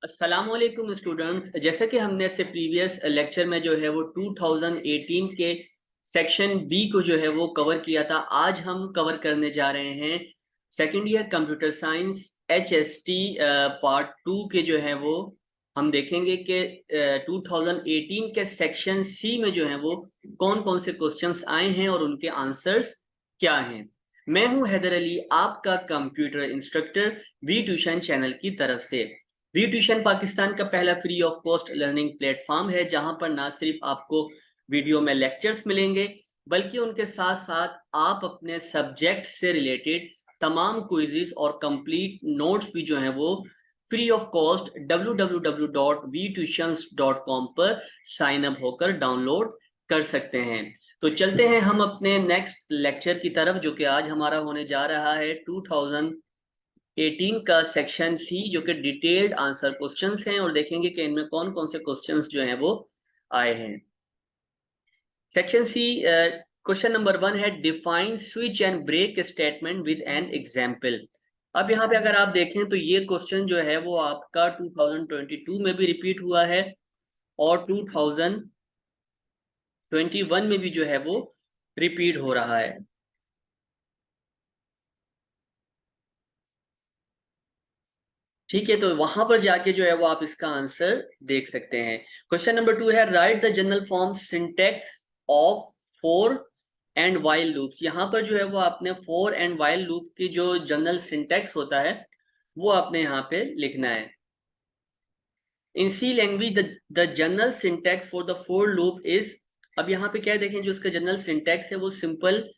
अस्सलामुअलैकुम स्टूडेंट्स। जैसे कि हमने इससे प्रीवियस लेक्चर में जो है वो 2018 के सेक्शन बी को जो है वो कवर किया था। आज हम कवर करने जा रहे हैं second year computer science HST part 2 के जो है वो हम देखेंगे कि 2018 के सेक्शन सी में जो है वो कौन कौन से क्वेश्चंस आए हैं और उनके आंसर्स क्या हैं। मैं हूं हैदर अली, आपका computer instructor V tuition channel की तरफ से। वी ट्यूशन पाकिस्तान का पहला free of cost learning platform है जहां पर ना सिर्फ आपको वीडियो में लेक्चर्स मिलेंगे बल्कि उनके साथ साथ आप अपने सब्जेक्ट से रिलेटेड तमाम क्विज़ेस और कंप्लीट नोट्स भी जो हैं वो फ्री ऑफ कॉस्ट www.vtuitions.com पर साइन अप होकर डाउनलोड कर सकते हैं। तो चलते हैं हम अपने नेक्स्ट लेक्चर की तरफ, जो कि आज हमारा होने जा रहा है 2018 का सेक्शन सी, जो कि डिटेल्ड आंसर क्वेश्चंस हैं और देखेंगे कि इनमें कौन कौन से क्वेश्चंस जो हैं वो आए हैं। सेक्शन सी क्वेश्चन नंबर 1 है define switch and break statement with an example. अब यहाँ पे अगर आप देखें तो ये क्वेश्चन जो है वो आपका 2022 में भी रिपीट हुआ है और 2021 में भी जो है वो रिपीट हो रहा है। ठीक है, तो वहां पर जाके जो है वो आप इसका आंसर देख सकते हैं। क्वेश्चन नंबर 2 है write the general form syntax of for and while loops. यहाँ पर जो है वो आपने फोर एंड वाइल लूप की जो जनरल सिंटेक्स होता है वो आपने यहाँ पे लिखना है। In C language the general syntax for the for loop is. अब यहाँ पे क्या देखें, जो इसका जनरल सिंटेक्स है वो सिंपल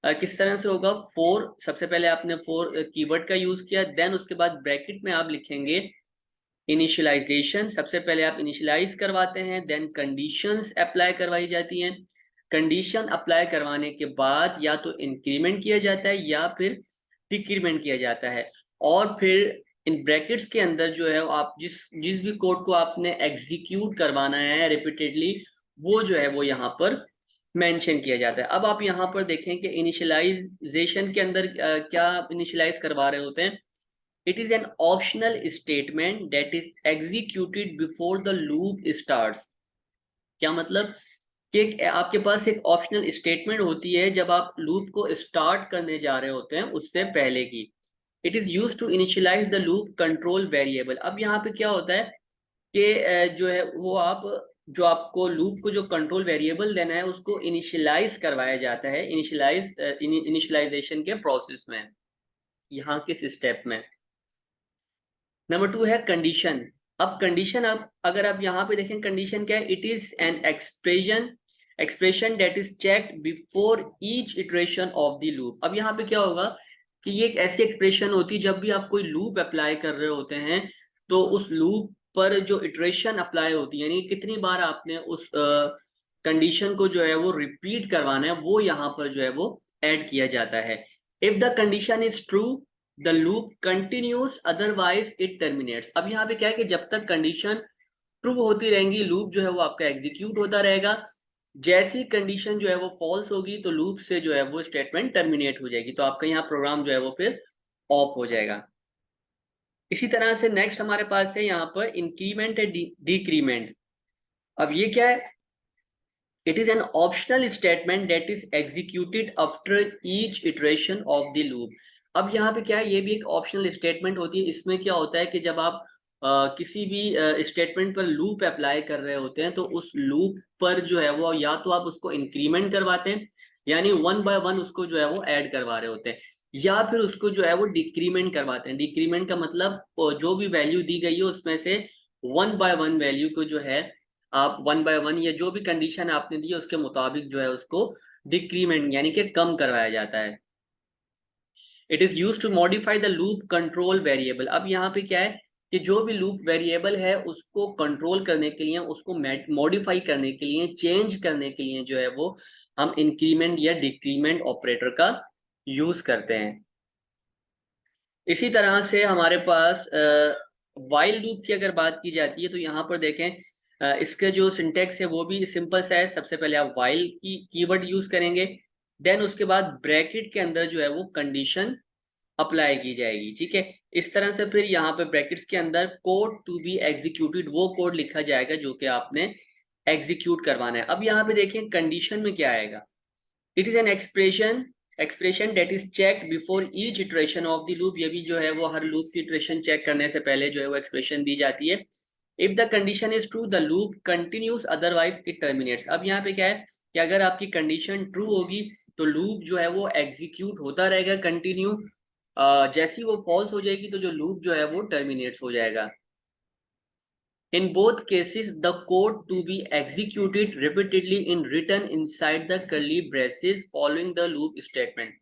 किस तरह से होगा। फोर, सबसे पहले आपने फोर कीवर्ड का यूज किया, देन उसके बाद ब्रैकेट में आप लिखेंगे इनिशियलाइजेशन। सबसे पहले आप इनिशियलाइज करवाते हैं, देन कंडीशंस अप्लाई करवाई जाती हैं। कंडीशन अप्लाई करवाने के बाद या तो इंक्रीमेंट किया जाता है या फिर डिक्रीमेंट किया जाता है। और फिर इन ब्रैकेट्स के अंदर जो है आप जिस जिस भी कोड को आपने एग्जीक्यूट करवाना है रिपीटेडली, वो जो है वो यहाँ पर मेंशन किया जाता है। अब आप यहाँ पर देखें कि इनिशियलाइजेशन के अंदर क्या इनिशियलाइज करवा रहे होते हैं। It is an optional statement that is executed before the loop starts। क्या मतलब कि आपके पास एक ऑप्शनल स्टेटमेंट होती है जब आप लूप को स्टार्ट करने जा रहे होते हैं उससे पहले की। It is use to initialise the loop control variable. अब यहाँ पे क्या होता है कि जो है वो आप जो आपको लूप को जो कंट्रोल वेरिएबल देना है उसको इनिशियलाइज करवाया जाता है इनिशियलाइजेशन के प्रोसेस में, यहाँ किस स्टेप में। नंबर 2 है कंडीशन। अब कंडीशन, अब अगर आप यहाँ पे देखें कंडीशन क्या है, it is an expression that is checked before each iteration of the loop. अब यहाँ पे क्या होगा कि ये एक ऐसी एक्सप्रेशन होती है जब भी आप कोई लूप अप्लाई कर रहे होते हैं तो उस लूप पर जो इटरेशन अप्लाई होती है, यानी कितनी बार आपने उस कंडीशन को जो है वो रिपीट करवाना है, वो यहाँ पर जो है वो ऐड किया जाता है। If the condition is true the loop continuous, otherwise it terminates. अब यहाँ पे क्या है कि जब तक कंडीशन ट्रू होती रहेंगी लूप जो है वो आपका एग्जीक्यूट होता रहेगा। जैसी कंडीशन जो है वो फॉल्स होगी तो लूप से जो है वो स्टेटमेंट टर्मिनेट हो जाएगी, तो आपका यहाँ प्रोग्राम जो है वो फिर ऑफ हो जाएगा। इसी तरह से नेक्स्ट हमारे पास है यहाँ पर इंक्रीमेंट है डिक्रीमेंट। अब ये क्या है, it is an optional statement that is executed after each iteration of the loop. अब यहाँ पे क्या है, ये भी एक ऑप्शनल स्टेटमेंट होती है। इसमें क्या होता है कि जब आप किसी भी स्टेटमेंट पर लूप अप्लाई कर रहे होते हैं तो उस लूप पर जो है वो या तो आप उसको इंक्रीमेंट करवाते हैं, यानी वन बाय वन उसको जो है वो ऐड करवा रहे होते हैं, या फिर उसको जो है वो डिक्रीमेंट करवाते हैं। डिक्रीमेंट का मतलब जो भी वैल्यू दी गई है उसमें से वन बाय वन वैल्यू को जो है आप वन बाय वन या जो भी कंडीशन आपने दी है उसके मुताबिक जो है उसको डिक्रीमेंट यानी कि कम करवाया जाता है। It is use to modify the loop control variable. अब यहाँ पे क्या है कि जो भी लूप वेरिएबल है उसको कंट्रोल करने के लिए, उसको मॉडिफाई करने के लिए, चेंज करने के लिए जो है वो हम इंक्रीमेंट या डिक्रीमेंट ऑपरेटर का यूज करते हैं। इसी तरह से हमारे पास वाइल लूप की अगर बात की जाती है तो यहाँ पर देखें इसके जो सिंटेक्स है वो भी सिंपल सा है। सबसे पहले आप वाइल की कीवर्ड यूज करेंगे, देन उसके बाद ब्रैकेट के अंदर जो है वो कंडीशन अप्लाई की जाएगी। ठीक है, इस तरह से फिर यहाँ पे ब्रैकेट्स के अंदर कोड टू बी एग्जीक्यूटेड, वो कोड लिखा जाएगा जो कि आपने एग्जीक्यूट करवाना है। अब यहाँ पे देखें कंडीशन में क्या आएगा, it is an expression that is checked before each iteration of the loop. ये भी जो है वो हर लूप की इटरेशन चेक करने से पहले जो है वो एक्सप्रेशन दी जाती है। If the condition is true the loop continuous, otherwise it terminates. अब यहाँ पे क्या है कि अगर आपकी कंडीशन ट्रू होगी तो लूप जो है वो एग्जीक्यूट होता रहेगा कंटिन्यू, जैसी वो फॉल्स हो जाएगी तो जो लूप जो है वो टर्मिनेट्स हो जाएगा। In both cases, the code to be executed repeatedly in written inside the curly braces following the loop statement.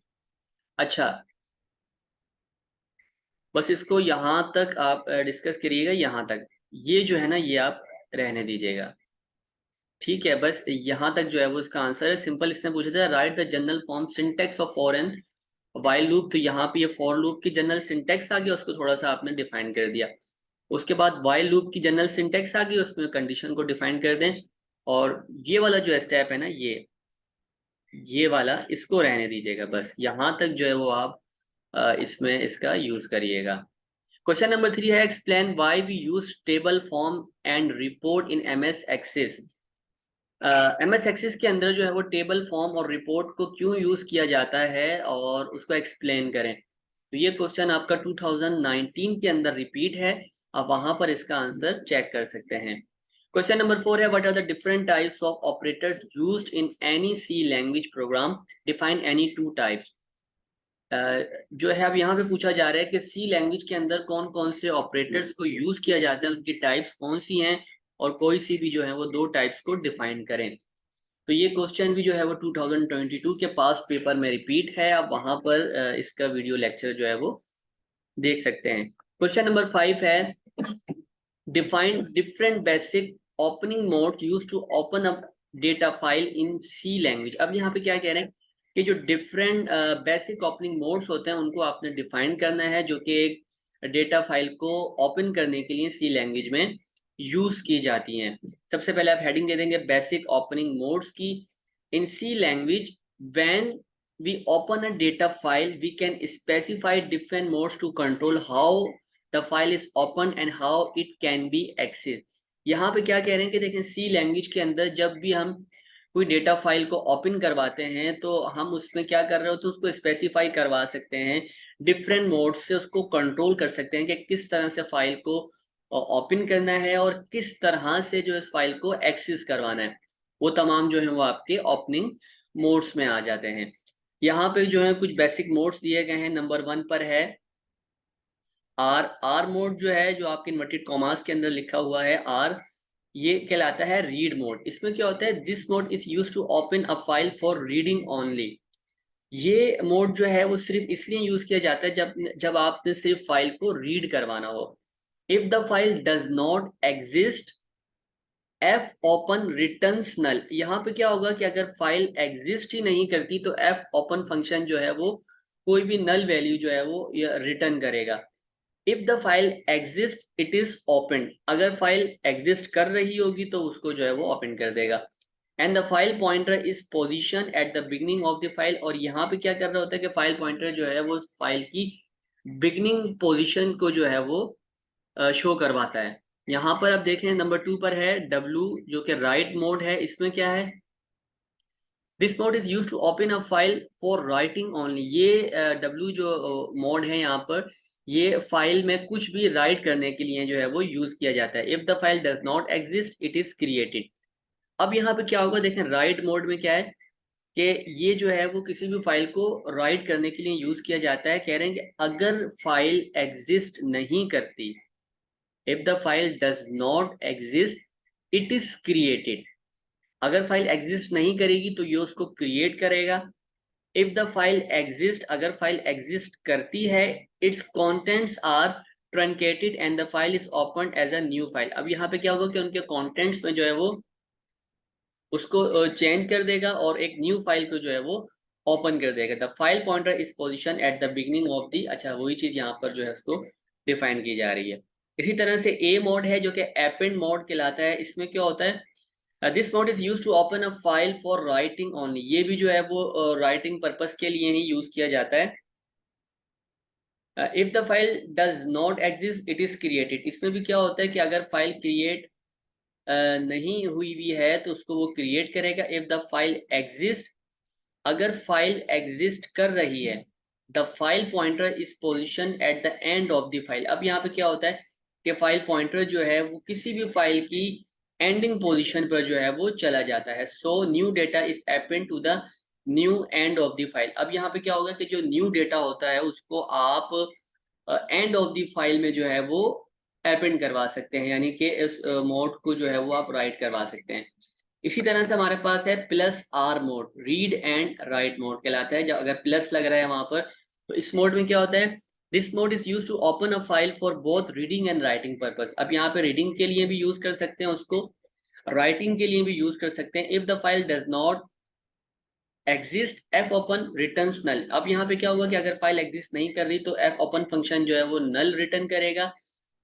अच्छा, बस इसको यहाँ तक आप डिस्कस करिएगा, यहाँ तक ये जो है ना ये आप रहने दीजिएगा, ठीक है। बस यहाँ तक जो है वो इसका आंसर है। सिंपल इसने पूछा था write the general form syntax of for and while loop, तो यहाँ पे ये फॉर लूप की जनरल सिंटेक्स आ गया, उसको थोड़ा सा आपने डिफाइन कर दिया। उसके बाद वाइल लूप की जनरल सिंटेक्स आ गई, उसमें कंडीशन को डिफाइन कर दें। और ये वाला जो स्टेप है ना ये वाला इसको रहने दीजिएगा, बस यहाँ तक जो है वो आप इसमें इसका यूज करिएगा। क्वेश्चन नंबर 3 है explain why we use table form and report in MS Access. MS Access के अंदर जो है वो टेबल फॉर्म और रिपोर्ट को क्यों यूज किया जाता है और उसको एक्सप्लेन करें। तो ये क्वेश्चन आपका 2019 के अंदर रिपीट है, आप वहां पर इसका आंसर चेक कर सकते हैं। क्वेश्चन नंबर 4 है what are the different types of operators used in any C language program, define any two types. जो है अब यहाँ पे पूछा जा रहा है कि सी लैंग्वेज के अंदर कौन कौन से ऑपरेटर्स को यूज किया जाता है, उनकी टाइप्स कौन सी हैं, और कोई सी भी जो है वो दो टाइप्स को डिफाइन करें। तो ये क्वेश्चन भी जो है वो 2022 के पास पेपर में रिपीट है, आप वहां पर इसका वीडियो लेक्चर जो है वो देख सकते हैं। क्वेश्चन नंबर 5 है define different basic opening modes used to open a data file in C language. अब यहाँ पे क्या कह रहे हैं कि जो डिफरेंट बेसिक ओपनिंग मोड्स होते हैं उनको आपने डिफाइन करना है, जो कि एक डेटा फाइल को ओपन करने के लिए सी लैंग्वेज में यूज की जाती हैं। सबसे पहले आप हेडिंग दे देंगे बेसिक ओपनिंग मोड्स की। In C language when we open a data file we can specify different modes to control how the file is opened and how it can be accessed। यहाँ पे क्या कह रहे हैं कि देखें सी लैंग्वेज के अंदर जब भी हम कोई डेटा फाइल को ओपन करवाते हैं तो हम उसमें क्या कर रहे हो तो उसको स्पेसिफाई करवा सकते हैं, डिफरेंट मोड से उसको कंट्रोल कर सकते हैं कि किस तरह से फाइल को ओपन करना है और किस तरह से जो इस फाइल को एक्सेस करवाना है। वो तमाम जो है वो आपके ओपनिंग मोड्स में आ जाते हैं। यहाँ पे जो है कुछ बेसिक मोड्स दिए गए हैं। नंबर 1 पर है आर मोड, जो है जो आपके इन्वर्टेड कॉमास के अंदर लिखा हुआ है आर, ये कहलाता है रीड मोड। इसमें क्या होता है this mode is use to open a file for reading only. ये मोड जो है वो सिर्फ इसलिए यूज किया जाता है जब आपने सिर्फ फाइल को रीड करवाना हो। If the file does not exist fopen returns null. यहाँ पे क्या होगा कि अगर फाइल एग्जिस्ट ही नहीं करती तो एफ ओपन फंक्शन जो है वो कोई भी नल वैल्यू जो है वो रिटर्न करेगा। If the file exist it is open, अगर फाइल एग्जिस्ट कर रही होगी तो उसको जो है वो ओपन कर देगा। And the file pointer is position at the beginning of the file. और यहाँ पे क्या कर रहा होता है कि फाइल पॉइंटर जो है वो फाइल की बिगनिंग पोजिशन को जो है वो शो करवाता है। यहाँ पर आप देखें नंबर 2 पर है W, जो कि राइट मोड है। इसमें क्या है this mode is use to open a file for writing only. ये W जो मोड है यहाँ पर ये फाइल में कुछ भी राइट करने के लिए जो है वो यूज किया जाता है। If the file does not exist it is created. अब यहाँ पे क्या होगा देखें राइट मोड में क्या है कि ये जो है वो किसी भी फाइल को राइट करने के लिए यूज किया जाता है। कह रहे हैं कि अगर फाइल एग्जिस्ट नहीं करती, if the file does not exist it is created। अगर फाइल एग्जिस्ट नहीं करेगी तो ये उसको क्रिएट करेगा। if the file exist, अगर फाइल एग्जिस्ट करती है its contents are truncated and the file is opened as a new file। अब यहाँ पे क्या होगा कि उनके contents में जो है वो उसको चेंज कर देगा और एक न्यू फाइल को जो है वो ओपन कर देगा। The file pointer is position at the beginning of the, अच्छा वही चीज यहाँ पर जो है उसको डिफाइन की जा रही है। इसी तरह से ए मोड है जो कि एपेंड मोड कहलाता है। इसमें क्या होता है this mode is use to open a file for writing only. ये भी जो है वो राइटिंग पर्पस के लिए ही यूज किया जाता है। If the file does not exist it is created, इसमें भी क्या होता है कि अगर फाइल क्रिएट नहीं हुई भी है तो उसको वो क्रिएट करेगा। इफ द फाइल एग्जिस्ट, अगर फाइल एग्जिस्ट कर रही है, the file pointer is position at the end of the file. अब यहाँ पे क्या होता है कि फाइल पॉइंटर जो है वो किसी भी फाइल की एंडिंग पोजीशन पर जो है वो चला जाता है। So new data is append to the new end of the file. अब यहाँ पे क्या होगा कि जो न्यू डेटा होता है उसको आप एंड ऑफ द फाइल में जो है वो एपेंड करवा सकते हैं, यानी कि इस मोड को जो है वो आप राइट करवा सकते हैं। इसी तरह से हमारे पास है plus are mode, read and write mode कहलाता है। जब अगर प्लस लग रहा है वहां पर, तो इस मोड में क्या होता है, this mode is use to open a file for both reading and writing purpose. अब यहाँ पे रीडिंग के लिए भी यूज कर सकते हैं उसको, राइटिंग के लिए भी यूज कर सकते हैं। If the file does not exist fopen returns null. अब यहाँ पे क्या होगा कि अगर फाइल एग्जिस्ट नहीं कर रही तो एफ ओपन फंक्शन जो है वो नल रिटर्न करेगा।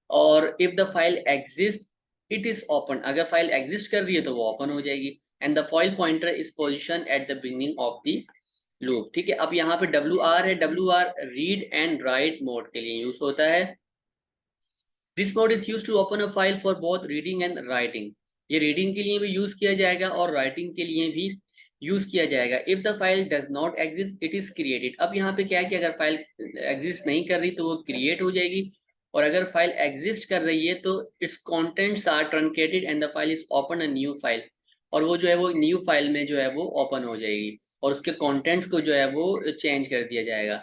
और if the file exist it is open, अगर फाइल एग्जिस्ट कर रही है तो वो ओपन हो जाएगी। And the file pointer is position at the beginning of the loop. ठीक है, अब यहाँ पे WR है, WR read and write mode के लिए यूज होता है। This mode is use to open a file for both reading and writing. ये रीडिंग के लिए भी यूज किया जाएगा और राइटिंग के लिए भी यूज किया जाएगा। If the file does not exist it is created. अब यहाँ पे क्या है कि अगर फाइल एग्जिस्ट नहीं कर रही तो वो क्रिएट हो जाएगी, और अगर फाइल एग्जिस्ट कर रही है तो its contents are truncated and the file is open a new file. और वो जो है वो न्यू फाइल में जो है वो ओपन हो जाएगी और उसके कंटेंट्स को जो है वो चेंज कर दिया जाएगा।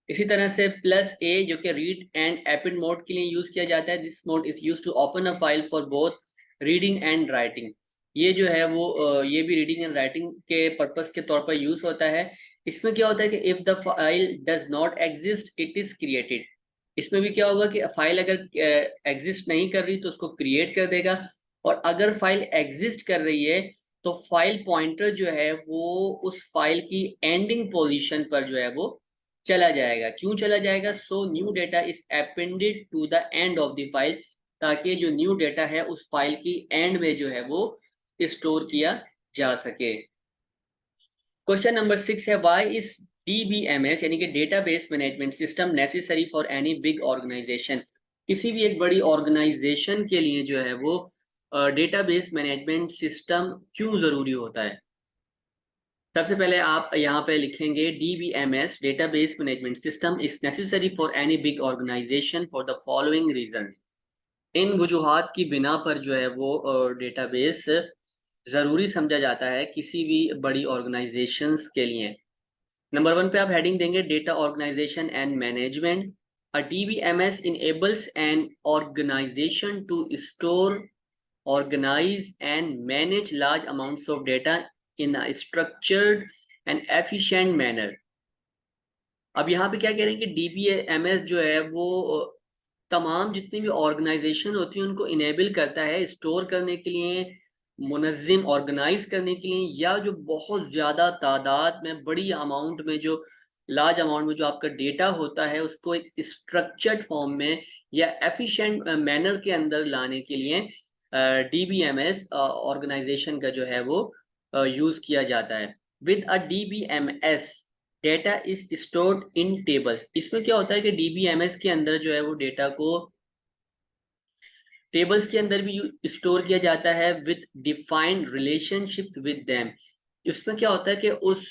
इसी तरह से प्लस ए जो कि रीड एंड एपेंड मोड के लिए यूज किया जाता है। This mode is use to open a file for both reading and writing. ये जो है वो ये भी रीडिंग एंड राइटिंग के पर्पस के तौर पर यूज होता है। इसमें क्या होता है कि if the file does not exist it is created. इसमें भी क्या होगा कि फाइल अगर एग्जिस्ट नहीं कर रही तो उसको क्रिएट कर देगा, और अगर फाइल एग्जिस्ट कर रही है तो फाइल पॉइंटर जो है वो उस फाइल की एंडिंग पोजीशन पर जो है वो चला जाएगा। क्यों चला जाएगा? So new data is appended to the end of the file, ताकि जो न्यू डेटा है उस फाइल की एंड में जो है वो स्टोर किया जा सके। क्वेश्चन नंबर 6 है, व्हाई इज DBMS यानी कि database management system necessary for any big organisation. किसी भी एक बड़ी ऑर्गेनाइजेशन के लिए जो है वो डेटाबेस मैनेजमेंट सिस्टम क्यों जरूरी होता है? सबसे पहले आप यहाँ पे लिखेंगे DBMS database management system is necessary for any big organisation for the following reasons. इन वजूहात की बिना पर जो है वो डेटाबेस जरूरी समझा जाता है किसी भी बड़ी ऑर्गेनाइजेशंस के लिए। नंबर 1 पे आप हेडिंग देंगे data organisation and management. A DBMS enables an organization to store, organize and manage large amounts of data in a structured and efficient manner। अब यहाँ पे क्या कह रहे हैं कि DBMS जो है वो तमाम जितनी भी ऑर्गेनाइजेशन होती है उनको इनेबल करता है स्टोर करने के लिए, मुनज़्ज़म ऑर्गेनाइज करने के लिए, या जो बहुत ज़्यादा तादाद में बड़ी अमाउंट में जो लार्ज अमाउंट में जो आपका डेटा होता है उसको एक स्ट्रक्चर्ड फॉर्म में या एफिशिएंट मैनर के अंदर लाने के लिए DBMS ऑर्गेनाइजेशन का जो है वो यूज़ किया जाता है। With a DBMS data is stored in tables. इसमें क्या होता है कि DBMS के अंदर जो है वो डेटा को टेबल्स के अंदर भी स्टोर किया जाता है with defined relationship with them. इसमें क्या होता है कि उस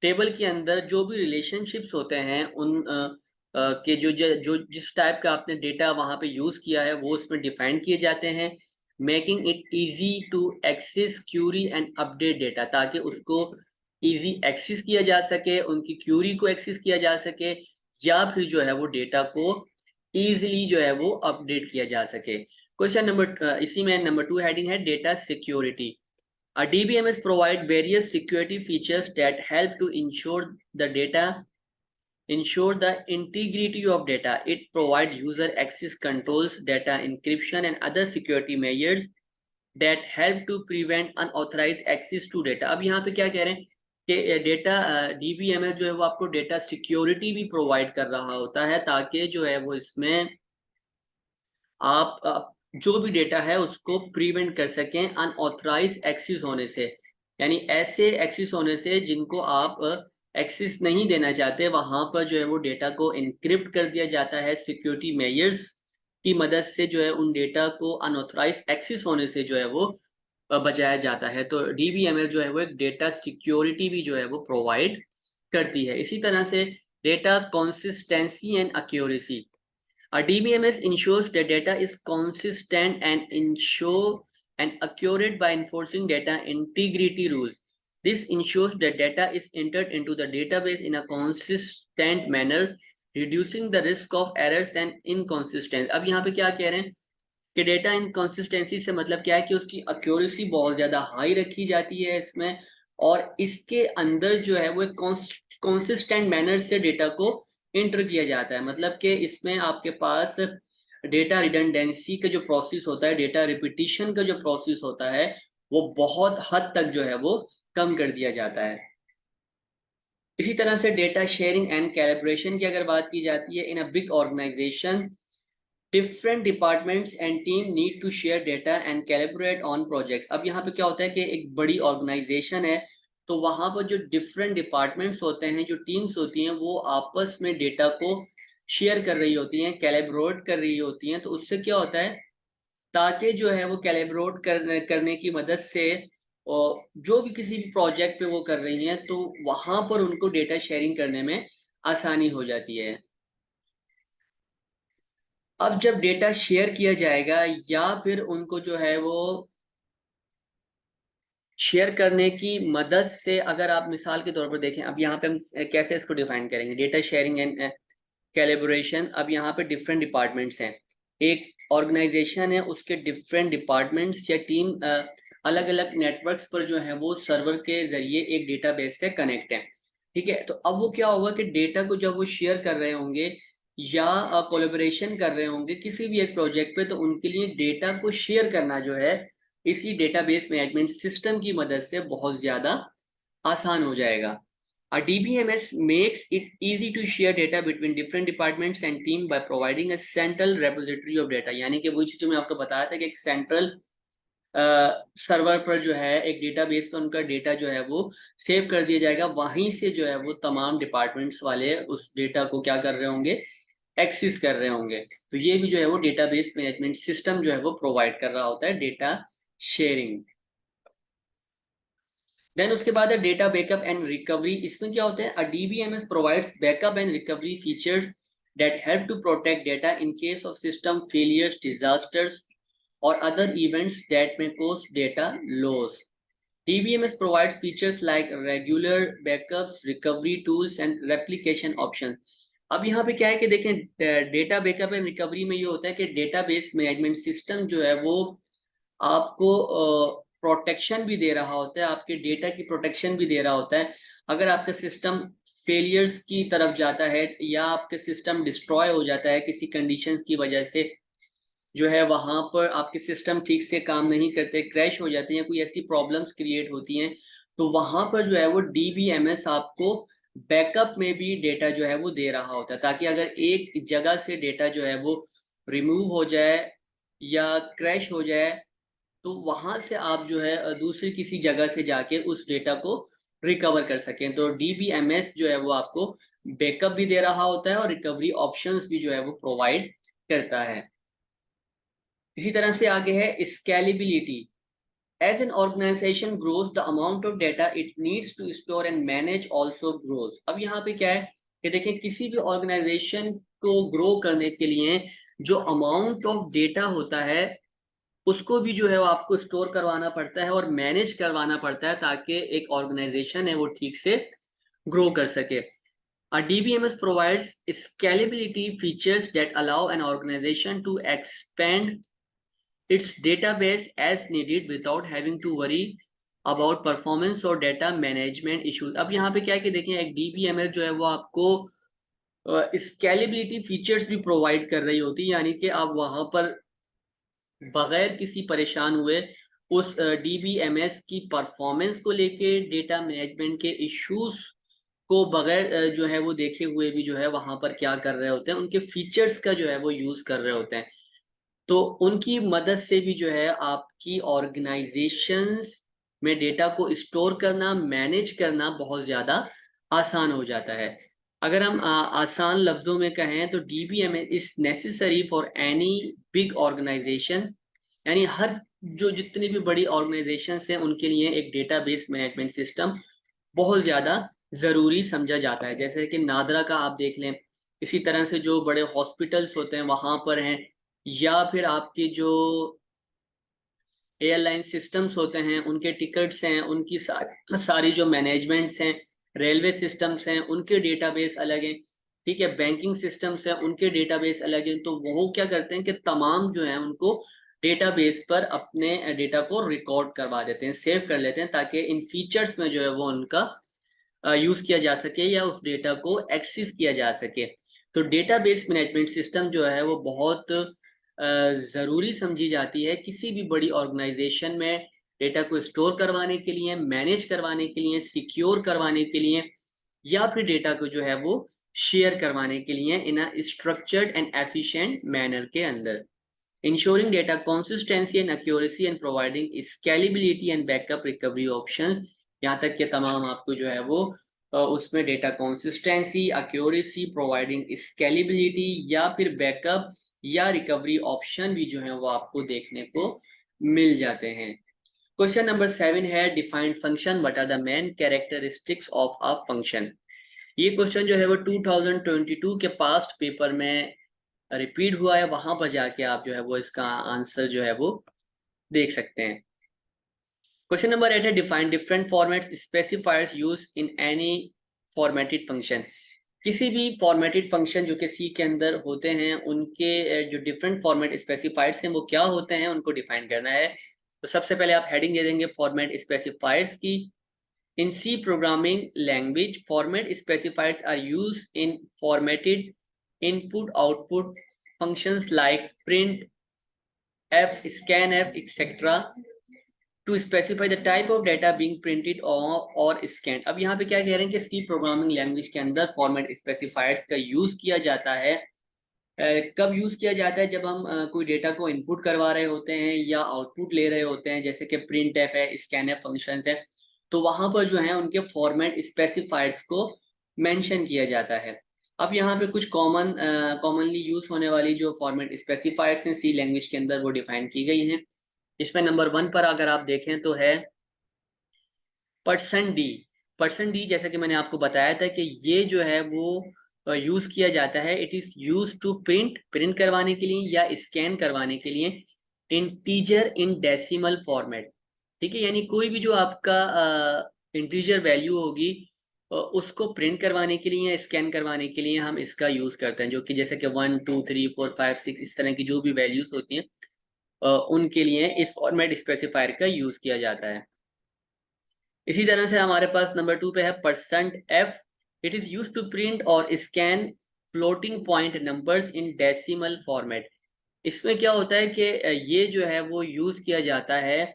टेबल के अंदर जो भी रिलेशनशिप्स होते हैं उन के जो जिस टाइप का आपने डेटा वहां पे यूज किया है वो उसमें डिफाइन किए जाते हैं। Making it easy to access, query and update data, ताकि उसको इजी एक्सेस किया जा सके, उनकी क्यूरी को एक्सेस किया जा सके, या फिर जो है वो डेटा को इजीली जो है वो अपडेट किया जा सके। क्वेश्चन नंबर इसी में नंबर 2 हेडिंग है data security. A DBMS provide various security features that help to ensure the integrity of data. It provides user access controls, data encryption and other security measures that help to prevent unauthorized access to data। अब यहाँ पे क्या कह रहे हैं कि data DBMS जो है वो आपको डेटा सिक्योरिटी भी प्रोवाइड कर रहा होता है, ताकि जो है वो इसमें आप जो भी डेटा है उसको प्रिवेंट कर सकें अनऑथराइज एक्सेस होने से, यानी ऐसे एक्सेस होने से जिनको आप एक्सेस नहीं देना चाहते, वहां पर जो है वो डेटा को इनक्रिप्ट कर दिया जाता है सिक्योरिटी मेजर्स की मदद से, जो है उन डेटा को अनऑथराइज एक्सेस होने से जो है वो बचाया जाता है। तो डीबीएमएल जो है वो एक डेटा सिक्योरिटी भी जो है वो प्रोवाइड करती है। इसी तरह से data consistency and accuracy, a DBMS ensures that data is consistent and ensure and accurate by enforcing data integrity rules. This ensures that data is entered into the database in a consistent manner, reducing the risk of errors and inconsistency. अब यहाँ पे क्या कह रहे हैं कि data इनकॉन्सिस्टेंसी से मतलब क्या है कि उसकी एक्यूरेसी बहुत ज्यादा हाई रखी जाती है इसमें, और इसके अंदर जो है वो एक कॉन्सिस्टेंट मैनर से डेटा को इंटर किया जाता है। मतलब कि इसमें आपके पास डेटा रिडंडेंसी का जो प्रोसेस होता है, डेटा रिपीटिशन का जो प्रोसेस होता है, वो बहुत हद तक जो है वो कम कर दिया जाता है। इसी तरह से डेटा शेयरिंग एंड कैलिब्रेशन की अगर बात की जाती है, in a big organisation different departments and team need to share data and calibrate on projects. अब यहाँ पे क्या होता है कि एक बड़ी ऑर्गेनाइजेशन है, तो वहां पर जो डिफरेंट डिपार्टमेंट्स होते हैं, जो टीम्स होती हैं, वो आपस में डेटा को शेयर कर रही होती हैं, कैलिब्रेट कर रही होती हैं। तो उससे क्या होता है, ताकि जो है वो कैलिब्रेट करने की मदद से और जो भी किसी भी प्रोजेक्ट पे वो कर रही हैं, तो वहां पर उनको डेटा शेयरिंग करने में आसानी हो जाती है। अब जब डेटा शेयर किया जाएगा या फिर उनको जो है वो शेयर करने की मदद से, अगर आप मिसाल के तौर पर देखें, अब यहाँ पे हम कैसे इसको डिफाइन करेंगे, डेटा शेयरिंग एंड कैलिब्रेशन। अब यहाँ पे डिफरेंट डिपार्टमेंट्स हैं, एक ऑर्गेनाइजेशन है, उसके डिफरेंट डिपार्टमेंट्स या टीम अलग अलग नेटवर्क्स पर जो है वो सर्वर के जरिए एक डेटाबेस से कनेक्ट है। ठीक है, तो अब वो क्या होगा कि डेटा को जब वो शेयर कर रहे होंगे या कोलैबोरेशन कर रहे होंगे किसी भी एक प्रोजेक्ट पे, तो उनके लिए डेटा को शेयर करना जो है इसी डेटाबेस मैनेजमेंट सिस्टम की मदद से बहुत ज्यादा आसान हो जाएगा। A DBMS makes it easy to share data between different departments and team by providing a central repository of data। यानी कि वो चीज जो मैं आपको बताया था कि एक सेंट्रल सर्वर पर जो है एक डेटाबेस पर उनका डेटा जो है वो सेव कर दिया जाएगा, वहीं से जो है वो तमाम डिपार्टमेंट्स वाले उस डेटा को क्या कर रहे होंगे, एक्सेस कर रहे होंगे। तो ये भी जो है वो डेटाबेस मैनेजमेंट सिस्टम जो है वो प्रोवाइड कर रहा होता है डेटा शेयरिंग। देन उसके बाद है डेटा बैकअप एंड रिकवरी। इसमें क्या होता है, a DBMS provides backup and recovery features that help to protect data in case of system failures, disasters और other events that may cause data loss. DBMS provides features like regular backups, recovery tools and replication options। अब यहाँ पे क्या है कि देखें, data backup and recovery में ये होता है कि डेटाबेस मैनेजमेंट सिस्टम जो है वो आपको प्रोटेक्शन भी दे रहा होता है, आपके डेटा की प्रोटेक्शन भी दे रहा होता है। अगर आपका सिस्टम फेलियर्स की तरफ जाता है या आपका सिस्टम डिस्ट्रॉय हो जाता है किसी कंडीशन की वजह से, जो है वहां पर आपके सिस्टम ठीक से काम नहीं करते, क्रैश हो जाते हैं, कोई ऐसी प्रॉब्लम्स क्रिएट होती हैं, तो वहां पर जो है वो डीबीएमएस आपको बैकअप में भी डेटा जो है वो दे रहा होता है, ताकि अगर एक जगह से डेटा जो है वो रिमूव हो जाए या क्रैश हो जाए, तो वहां से आप जो है दूसरी किसी जगह से जाके उस डेटा को रिकवर कर सकें। तो डीबीएमएस जो है वो आपको बैकअप भी दे रहा होता है और रिकवरी ऑप्शंस भी जो है वो प्रोवाइड करता है। इसी तरह से आगे है scalability. As an organization grows, the amount of data it needs to store and manage also grows। अब यहाँ पे क्या है कि देखें, किसी भी ऑर्गेनाइजेशन को ग्रो करने के लिए जो अमाउंट ऑफ डेटा होता है उसको भी जो है वो आपको स्टोर करवाना पड़ता है और मैनेज करवाना पड़ता है, ताकि एक ऑर्गेनाइजेशन है वो ठीक से ग्रो कर सके। A DBMS provides scalability features that allow an organization to expand its database as needed without having to worry about performance और data management issues। अब यहाँ पे क्या है कि देखें, एक DBMS जो है वो आपको स्केलेबिलिटी फीचर्स भी प्रोवाइड कर रही होती है, यानी कि आप वहां पर बगैर किसी परेशान हुए उस डीबीएमएस की परफॉर्मेंस को लेके, डेटा मैनेजमेंट के इश्यूज को बगैर जो है वो देखे हुए भी जो है वहां पर क्या कर रहे होते हैं, उनके फीचर्स का जो है वो यूज कर रहे होते हैं। तो उनकी मदद से भी जो है आपकी ऑर्गेनाइजेशंस में डेटा को स्टोर करना, मैनेज करना बहुत ज्यादा आसान हो जाता है। अगर हम आसान लफ्जों में कहें तो DBMS is necessary for any big organisation, यानी हर जो जितनी भी बड़ी ऑर्गेनाइजेशन हैं उनके लिए एक डेटाबेस मैनेजमेंट सिस्टम बहुत ज़्यादा ज़रूरी समझा जाता है। जैसे कि नादरा का आप देख लें, इसी तरह से जो बड़े हॉस्पिटल्स होते हैं वहाँ पर हैं, या फिर आपकी जो एयरलाइन सिस्टम्स होते हैं उनके टिकट्स हैं, उनकी सारी जो मैनेजमेंट्स हैं, रेलवे सिस्टम्स हैं उनके डेटाबेस अलग हैं, ठीक है, बैंकिंग सिस्टम्स हैं उनके डेटाबेस अलग हैं। तो वो क्या करते हैं कि तमाम जो है उनको डेटाबेस पर अपने डेटा को रिकॉर्ड करवा देते हैं, सेव कर लेते हैं, ताकि इन फीचर्स में जो है वो उनका यूज़ किया जा सके या उस डेटा को एक्सेस किया जा सके। तो डेटाबेस मैनेजमेंट सिस्टम जो है वो बहुत ज़रूरी समझी जाती है किसी भी बड़ी ऑर्गेनाइजेशन में डेटा को स्टोर करवाने के लिए, मैनेज करवाने के लिए, सिक्योर करवाने के लिए, या फिर डेटा को जो है वो शेयर करवाने के लिए in a structured and efficient manner के अंदर। Ensuring data consistency and accuracy and providing scalability and backup recovery options, यहाँ तक कि तमाम आपको जो है वो उसमें data consistency, accuracy, providing scalability या फिर बैकअप या रिकवरी ऑप्शन भी जो है वो आपको देखने को मिल जाते हैं। क्वेश्चन नंबर 7 है defined function, what are the main characteristics of a function. ये क्वेश्चन जो है वो 2022 के पास्ट पेपर में रिपीट हुआ है, वहां पर जाके आप जो है वो इसका आंसर जो है वो देख सकते हैं। क्वेश्चन नंबर 8 है define different formats specifiers use in any formatted function. किसी भी फॉर्मेटेड फंक्शन जो कि सी के अंदर होते हैं उनके जो डिफरेंट फॉर्मेट स्पेसिफायर्स हैं वो क्या होते हैं, उनको डिफाइन करना है। तो सबसे पहले आप हेडिंग दे देंगे फॉर्मेट स्पेसिफायर्स की। In C programming language format specifiers are use in formatted input output functions like print f, scanf, etc. to specify the type of data being printed or scanned। अब यहाँ पे क्या कह रहे हैं कि सी प्रोग्रामिंग लैंग्वेज के अंदर फॉर्मेट स्पेसिफायर्स का यूज किया जाता है। कब यूज किया जाता है, जब हम कोई डेटा को इनपुट करवा रहे होते हैं या आउटपुट ले रहे होते हैं, जैसे कि प्रिंट एफ है, स्कैन एफ फंक्शंस है, तो वहां पर जो है उनके फॉर्मेट स्पेसिफायर्स को मेंशन किया जाता है। अब यहाँ पे कुछ कॉमनली यूज होने वाली जो फॉर्मेट स्पेसिफायर्स हैं सी लैंग्वेज के अंदर वो डिफाइन की गई हैं। इसमें नंबर 1 पर अगर आप देखें तो है %d। %d जैसा कि मैंने आपको बताया था कि ये जो है वो यूज किया जाता है, it is use to print करवाने के लिए या स्कैन करवाने के लिए इंटीजर इन डेसिमल फॉर्मेट। ठीक है, यानी कोई भी जो आपका इंटीजर वैल्यू होगी उसको प्रिंट करवाने के लिए या स्कैन करवाने के लिए हम इसका यूज करते हैं, जो कि जैसे कि 1 2 3 4 5 6 इस तरह की जो भी वैल्यूज होती हैं उनके लिए इस फॉर्मेट स्पेसिफायर का यूज किया जाता है। इसी तरह से हमारे पास नंबर 2 पे है %f। It is use to print और scan floating point numbers in decimal format. इसमें क्या होता है कि ये जो है वो यूज किया जाता है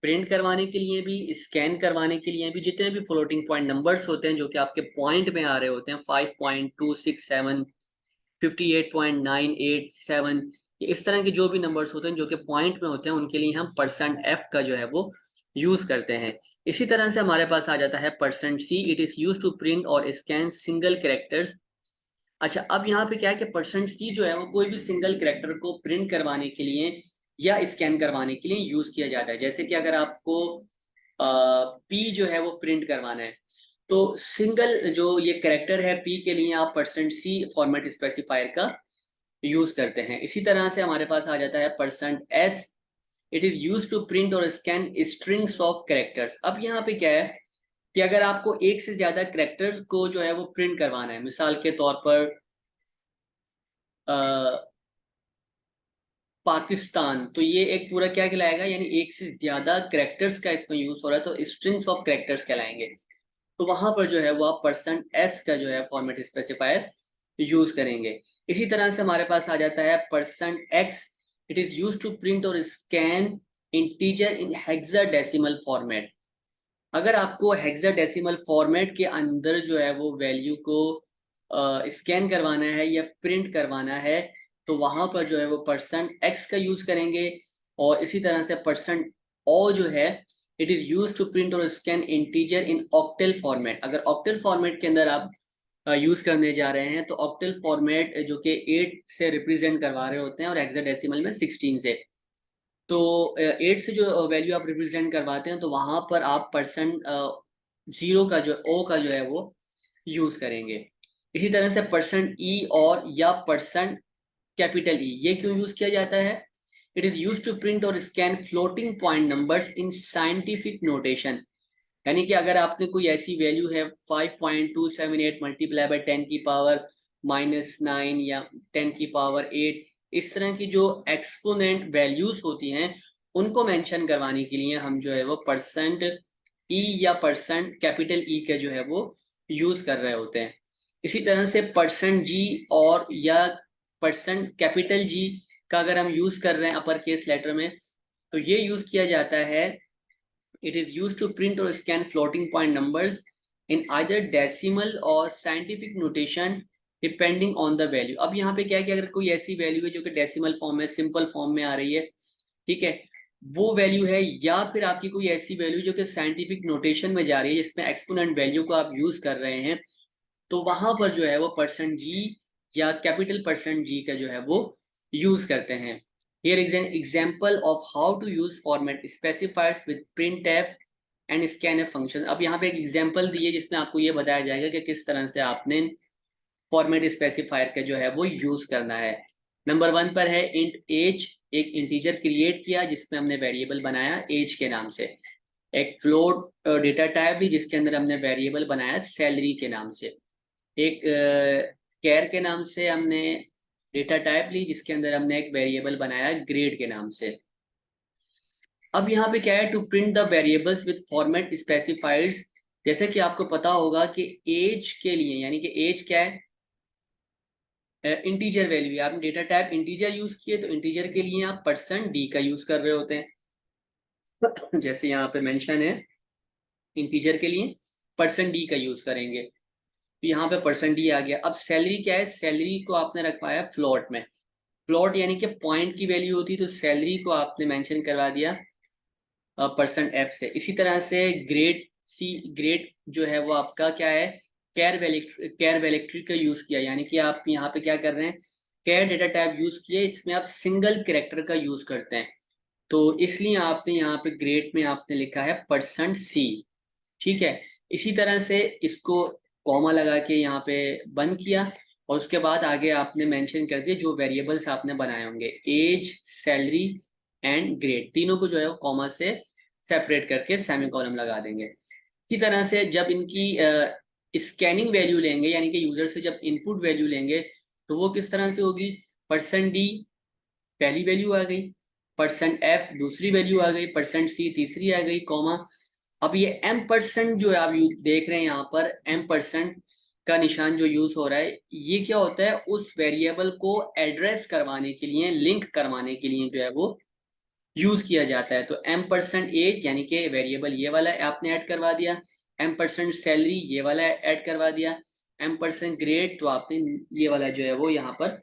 प्रिंट करवाने के लिए भी, स्कैन करवाने के लिए भी। जितने भी फ्लोटिंग पॉइंट नंबर्स होते हैं जो कि आपके पॉइंट में आ रहे होते हैं 5.267 58.987, इस तरह के जो भी नंबर्स होते हैं जो कि पॉइंट में होते हैं उनके लिए हम %f का जो है वो यूज करते हैं। इसी तरह से हमारे पास आ जाता है %c। It is use to print और स्कैन सिंगल कैरेक्टर्स। अच्छा, अब यहाँ पे क्या है कि %c जो है वो कोई भी सिंगल कैरेक्टर को प्रिंट करवाने के लिए या स्कैन करवाने के लिए यूज किया जाता है। जैसे कि अगर आपको p जो है वो प्रिंट करवाना है तो सिंगल जो ये कैरेक्टर है p के लिए आप %c फॉर्मेट स्पेसिफायर का यूज करते हैं। इसी तरह से हमारे पास आ जाता है %s। It is use to print और स्कैन स्ट्रिंग्स ऑफ कैरेक्टर्स। अब यहाँ पे क्या है कि अगर आपको एक से ज्यादा कैरेक्टर्स को जो है वो प्रिंट करवाना है, मिसाल के तौर पर पाकिस्तान, तो ये एक पूरा क्या कहलाएगा, यानी एक से ज्यादा कैरेक्टर्स का इसमें यूज हो रहा है तो स्ट्रिंग्स ऑफ कैरेक्टर्स कहलाएंगे। तो वहां पर जो है वो आप %s का जो है फॉर्मेट स्पेसिफायर यूज करेंगे। इसी तरह से हमारे पास आ जाता है %x। It is use to print और scan integer in hexadecimal format. अगर आपको हेक्साडेसिमल फॉर्मेट के अंदर जो है वो वैल्यू को स्कैन करवाना है या प्रिंट करवाना है तो वहां पर जो है वो %x का यूज करेंगे। और इसी तरह से %o जो है it is use to print और scan integer in octal format. अगर ऑक्टल फॉर्मेट के अंदर आप यूज करने जा रहे हैं तो ऑक्टल फॉर्मेट जो कि 8 से रिप्रेजेंट करवा रहे होते हैं और हेक्साडेसिमल में 16 से। तो 8 से जो वैल्यू आप रिप्रेजेंट करवाते हैं तो वहां पर आप परसेंट जीरो का जो ओ का जो है वो यूज करेंगे। इसी तरह से परसेंट ई और या परसेंट कैपिटल ई, ये क्यों यूज किया जाता है? It is use to print और scan floating point numbers in scientific notation. यानी कि अगर आपने कोई ऐसी वैल्यू है 5.278 मल्टीप्लाई बाय 10 की पावर -9 या 10 की पावर 8, इस तरह की जो एक्सपोनेंट वैल्यूज होती हैं उनको मेंशन करवाने के लिए हम जो है वो परसेंट ई या परसेंट कैपिटल ई का जो है वो यूज कर रहे होते हैं। इसी तरह से परसेंट जी और या परसेंट कैपिटल जी का अगर हम यूज कर रहे हैं अपर केस लेटर में तो ये यूज किया जाता है। It is used to print or scan floating point numbers in either decimal or scientific notation depending on the value। अब यहाँ पे क्या है कि अगर कोई ऐसी वैल्यू है जो कि डेसिमल फॉर्म में, सिंपल फॉर्म में आ रही है, ठीक है, वो वैल्यू है, या फिर आपकी कोई ऐसी वैल्यू जो कि साइंटिफिक नोटेशन में जा रही है जिसमें एक्सपोनेंट वैल्यू को आप यूज कर रहे हैं, तो वहां पर जो है वो परसेंट जी या कैपिटल परसेंट जी का जो है वो यूज करते हैं। Here is an example of how to use format specifiers with printf and scanf function। अब यहाँ पे एक एग्जांपल दी है जिसमें आपको ये बताया जाएगा कि किस तरह से आपने फॉर्मेट स्पेसिफायर का जो है वो यूज करना है। नंबर 1 पर है इंट एज, एक इंटीजर क्रिएट किया जिसमें हमने वेरिएबल बनाया एज के नाम से। एक फ्लोट डेटा टाइप दी जिसके अंदर हमने वेरिएबल बनाया सैलरी के नाम से। एक कैर के नाम से हमने डेटा टाइप ली जिसके अंदर हमने एक वेरिएबल बनाया ग्रेड के नाम से। अब यहाँ पे क्या है, to print the variables with format specifiers. जैसे कि आपको पता होगा कि एज के लिए, यानी कि एज क्या है, इंटीजर वैल्यू है। आपने डेटा टाइप इंटीजर यूज किए तो इंटीजर के लिए आप परसेंट डी का यूज कर रहे होते हैं। जैसे यहाँ पे मेंशन है, इंटीजर के लिए परसेंट डी का यूज करेंगे, तो यहाँ पे परसेंट डी आ गया। अब सैलरी क्या है, सैलरी को आपने रखवाया फ्लोट में। फ्लोट यानी कि पॉइंट की वैल्यू होती, तो सैलरी को आपने मेंशन करवा दिया परसेंट एफ से। इसी तरह से ग्रेड सी, ग्रेड जो है वो आपका क्या है, कैर वेलेक्ट्री का यूज किया, यानी कि आप यहाँ पे क्या कर रहे हैं, कैर डेटा टाइप यूज किए, इसमें आप सिंगल कैरेक्टर का यूज करते हैं, तो इसलिए आपने यहाँ पे ग्रेड में आपने लिखा है परसेंट सी। ठीक है, इसी तरह से इसको कॉमा लगा के यहाँ पे बंद किया और उसके बाद आगे आपने मेंशन कर दिया जो वेरिएबल्स आपने बनाए होंगे, एज, सैलरी एंड ग्रेड, तीनों को जो है वो कॉमा से सेपरेट करके सेमीकोलन लगा देंगे। इसी तरह से जब इनकी स्कैनिंग वैल्यू लेंगे, यानी कि यूजर से जब इनपुट वैल्यू लेंगे, तो वो किस तरह से होगी, परसेंट डी पहली वैल्यू आ गई, परसेंट एफ दूसरी वैल्यू आ गई, परसेंट सी तीसरी आ गई, कॉमा। अब ये एम परसेंट जो है आप देख रहे हैं यहाँ पर, एम परसेंट का निशान जो यूज हो रहा है, ये क्या होता है, उस वेरिएबल को एड्रेस करवाने के लिए, लिंक करवाने के लिए जो है वो यूज किया जाता है। तो एम परसेंट एज यानी कि वेरिएबल ये वाला आपने ऐड करवा दिया, एम परसेंट सैलरी ये वाला ऐड करवा दिया, एम परसेंट ग्रेड तो आपने ये वाला जो है वो यहाँ पर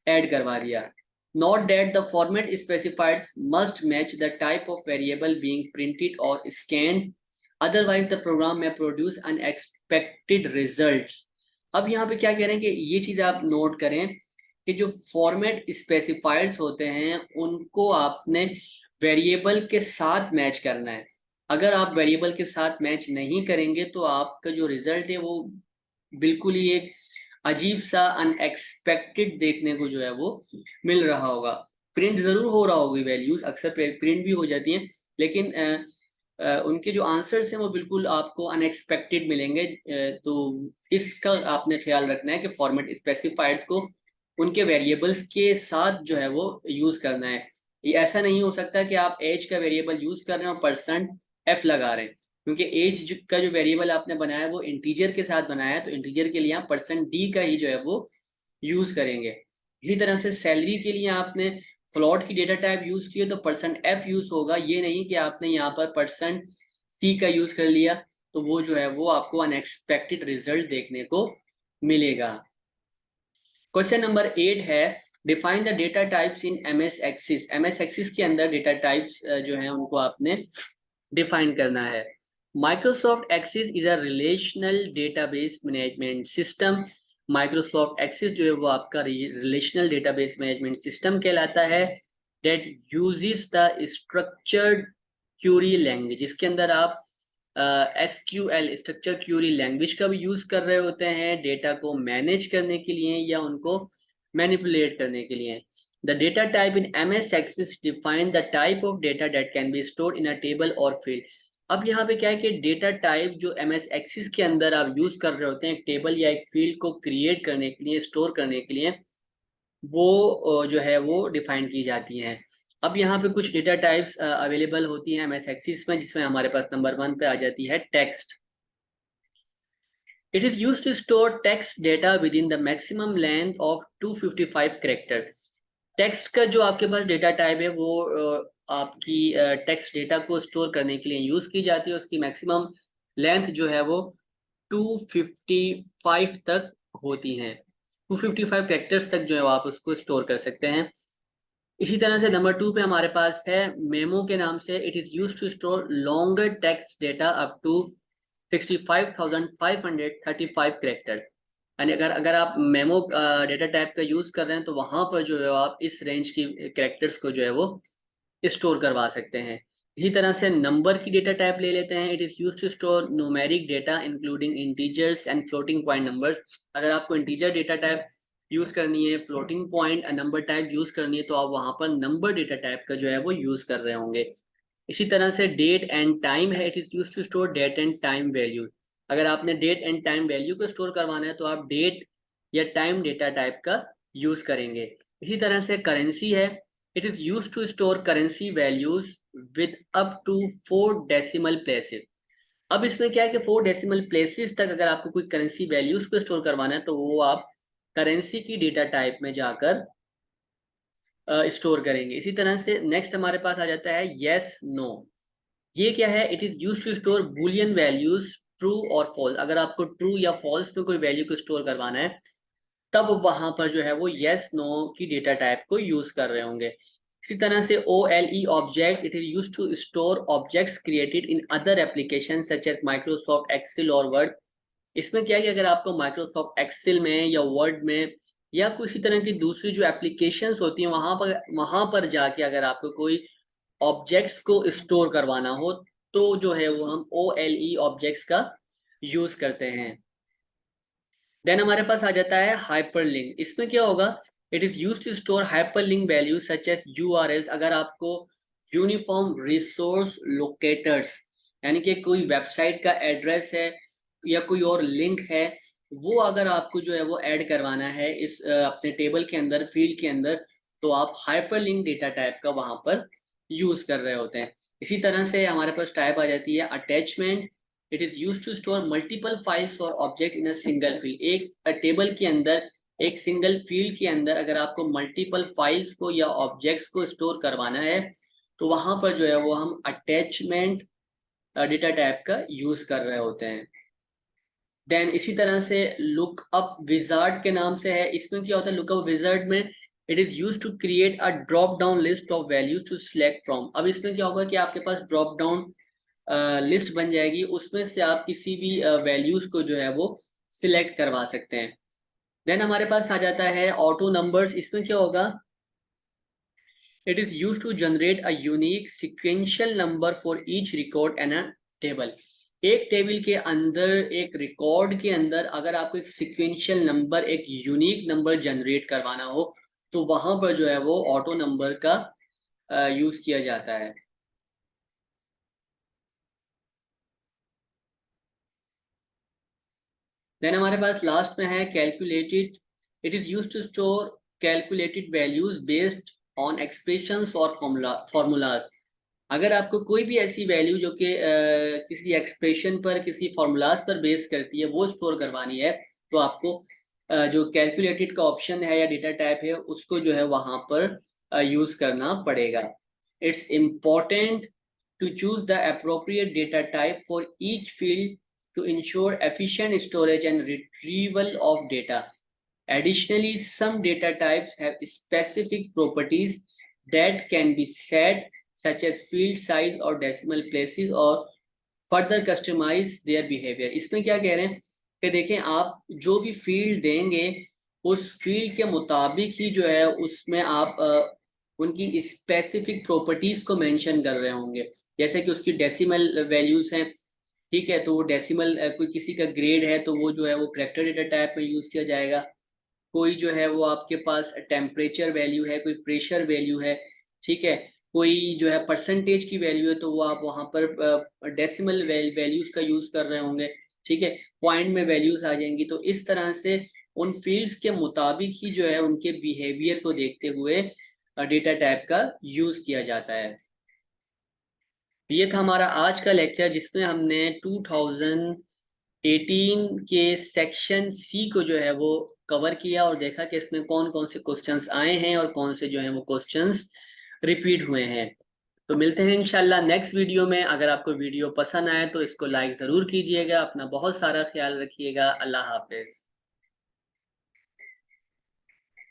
ऐड करवा दिया। Note that the format specifiers must match the type of variable being printed or scanned, otherwise the program may produce unexpected results। अब यहाँ पे क्या कह रहे हैं कि ये चीज आप नोट करें कि जो फॉर्मेट स्पेसिफायर्स होते हैं उनको आपने वेरिएबल के साथ मैच करना है। अगर आप वेरिएबल के साथ मैच नहीं करेंगे तो आपका जो रिजल्ट है वो बिल्कुल ही एक अजीब सा अनएक्सपेक्टेड देखने को जो है वो मिल रहा होगा। प्रिंट जरूर हो रहा होगी, वैल्यूज अक्सर प्रिंट भी हो जाती हैं, लेकिन उनके जो आंसर्स हैं वो बिल्कुल आपको अनएक्सपेक्टेड मिलेंगे। तो इसका आपने ख्याल रखना है कि फॉर्मेट स्पेसिफायर्स को उनके वेरिएबल्स के साथ जो है वो यूज करना है। ये ऐसा नहीं हो सकता कि आप एज का वेरिएबल यूज कर रहे हो परसेंट एफ लगा रहे हैं, क्योंकि एज का जो वेरिएबल आपने बनाया है वो इंटीजर के साथ बनाया है, तो इंटीजर के लिए आप परसेंट डी का ही जो है वो यूज करेंगे। इसी तरह से सैलरी के लिए आपने फ्लोट की डेटा टाइप यूज की है तो परसेंट एफ यूज होगा, ये नहीं कि आपने यहाँ पर परसेंट सी का यूज कर लिया तो वो जो है वो आपको अनएक्सपेक्टेड रिजल्ट देखने को मिलेगा। क्वेश्चन नंबर 8 है, define the data types in MS axis. MS axis के अंदर डेटा टाइप्स जो है उनको आपने डिफाइन करना है। Microsoft Access is a relational database management system. Microsoft Access जो है वो आपका रिलेशनल डेटाबेस मैनेजमेंट सिस्टम कहलाता है, that uses the structured query language, जिसके अंदर आप SQL स्ट्रक्चर क्यूरी लैंग्वेज का भी यूज कर रहे होते हैं डेटा को मैनेज करने के लिए या उनको मैनिपुलेट करने के लिए। The data type in MS Access define the type of data that can be stored in a table और फील्ड। अब यहाँ पे क्या है कि डेटा टाइप जो MS Access के अंदर आप यूज कर रहे होते हैं एक टेबल या एक फील्ड को क्रिएट करने के लिए, स्टोर करने के लिए, वो जो है वो डिफाइन की जाती हैं। अब यहाँ पे कुछ डेटा टाइप्स अवेलेबल होती हैं MS Access में, जिसमें हमारे पास नंबर 1 पे आ जाती है text. It is used to store text data within the maximum length of 255 character. Text का जो आपके पास डेटा टाइप है वो आपकी टेक्स्ट डेटा को स्टोर करने के लिए यूज की जाती है। उसकी मैक्सिमम लेंथ जो है वो 255 तक होती हैं। 255 कैरेक्टर्स तक जो है आप उसको स्टोर कर सकते हैं। इसी तरह से नंबर 2 पे हमारे पास है मेमो के नाम से। It is used to store longer text data up to 65,535 character. यानी अगर आप मेमो डेटा टाइप का यूज कर रहे हैं तो वहां पर जो है आप इस रेंज की कैरेक्टर्स को जो है वो स्टोर करवा सकते हैं। इसी तरह से नंबर की डेटा टाइप ले लेते हैं। It is used to store numeric data including integers and floating point numbers. अगर आपको इंटीजर डेटा टाइप यूज करनी है, floating point number type use करनी है, तो आप वहां पर नंबर डेटा टाइप का जो है वो यूज कर रहे होंगे। इसी तरह से डेट एंड टाइम है। It is used to store date and time value. अगर आपने डेट एंड टाइम वैल्यू को स्टोर करवाना है तो आप डेट या टाइम डेटा टाइप का यूज करेंगे। इसी तरह से करेंसी है। It is used to store currency values with up to 4 decimal places. अब इसमें क्या है कि 4 डेसिमल प्लेसेस तक अगर आपको कोई करेंसी वैल्यूज को स्टोर करवाना है तो वो आप करेंसी की डेटा टाइप में जाकर स्टोर करेंगे। इसी तरह से नेक्स्ट हमारे पास आ जाता है यस नो। ये क्या है? It is used to store boolean values true और फॉल्स। अगर आपको ट्रू या फॉल्स में कोई वैल्यू को स्टोर करवाना है तब वहां पर जो है वो यस नो की डेटा टाइप को यूज कर रहे होंगे। इसी तरह से OLE object, it is used to store objects created in other application such as Microsoft Excel और वर्ड। इसमें क्या है कि अगर आपको माइक्रोसॉफ्ट एक्सेल में या वर्ड में या किसी तरह की दूसरी जो एप्लीकेशंस होती हैं वहां पर जाके अगर आपको कोई ऑब्जेक्ट्स को स्टोर करवाना हो तो जो है वो हम OLE ऑब्जेक्ट्स का यूज करते हैं। देन हमारे पास आ जाता है हाइपरलिंक। इसमें क्या होगा? It is used to store hyperlink value such as URLs। अगर आपको यूनिफॉर्म रिसोर्स लोकेटर्स यानी कि कोई वेबसाइट का एड्रेस है या कोई और लिंक है, वो अगर आपको जो है वो ऐड करवाना है इस अपने टेबल के अंदर, फील्ड के अंदर, तो आप हाइपरलिंक डेटा टाइप का वहां पर यूज कर रहे होते हैं। इसी तरह से हमारे पास टाइप आ जाती है attachment. It is used to store multiple files और object in a single field. एक टेबल के अंदर, एक सिंगल फील्ड के अंदर अगर आपको मल्टीपल फाइल्स को या ऑब्जेक्ट्स को स्टोर करवाना है तो वहां पर जो है वो हम अटैचमेंट डेटा टाइप का यूज कर रहे होते हैं। देन इसी तरह से लुकअप विजार्ड के नाम से है। इसमें क्या होता है? लुकअप विजार्ड में it is use to create a drop down list of value to select from. अब इसमें क्या होगा कि आपके पास ड्रॉप डाउन लिस्ट बन जाएगी, उसमें से आप किसी भी वैल्यूज को जो है वो सिलेक्ट करवा सकते हैं। देन हमारे पास आ जाता है ऑटो नंबर्स। इसमें क्या होगा? It is use to generate a unique sequential number for each record in a table. एक टेबल के अंदर, एक रिकॉर्ड के अंदर अगर आपको एक सिक्वेंशियल नंबर, एक यूनिक नंबर जनरेट करवाना हो तो वहां पर जो है वो ऑटो नंबर का यूज किया जाता है। देन हमारे पास लास्ट में है calculated. It is use to store calculated values based on expressions और फॉर्मूलाज। अगर आपको कोई भी ऐसी वैल्यू जो कि किसी एक्सप्रेशन पर, किसी फॉर्मूलाज पर बेस करती है, वो स्टोर करवानी है तो आपको जो कैलकुलेटेड का ऑप्शन है या डेटा टाइप है उसको जो है वहां पर यूज करना पड़ेगा। It's important to choose the appropriate data type for each field to ensure efficient storage and retrieval of data. Additionally, some data types have specific properties that can be set such as field size और decimal places और further customize their behaviour. इसमें क्या कह रहे हैं कि देखें आप जो भी फील्ड देंगे उस फील्ड के मुताबिक ही जो है उसमें आप उनकी स्पेसिफिक प्रॉपर्टीज को मेंशन कर रहे होंगे। जैसे कि उसकी डेसिमल वैल्यूज हैं, ठीक है, तो वो डेसिमल कोई किसी का ग्रेड है तो वो जो है वो कैरेक्टर डेटा टाइप में यूज किया जाएगा। कोई जो है वो आपके पास टेम्परेचर वैल्यू है, कोई प्रेशर वैल्यू है, ठीक है, कोई जो है परसेंटेज की वैल्यू है तो वो आप वहां पर डेसिमल वैल्यूज का यूज कर रहे होंगे, ठीक है, पॉइंट में वैल्यूज आ जाएंगी। तो इस तरह से उन फील्ड्स के मुताबिक ही जो है उनके बिहेवियर को देखते हुए डेटा टाइप का यूज किया जाता है। ये था हमारा आज का लेक्चर जिसमें हमने 2018 के सेक्शन सी को जो है वो कवर किया और देखा कि इसमें कौन कौन से क्वेश्चंस आए हैं और कौन से जो हैं वो क्वेश्चंस रिपीट हुए हैं। तो मिलते हैं इंशाल्लाह नेक्स्ट वीडियो में। अगर आपको वीडियो पसंद आए तो इसको लाइक ज़रूर कीजिएगा। अपना बहुत सारा ख्याल रखिएगा। अल्लाह हाफिज।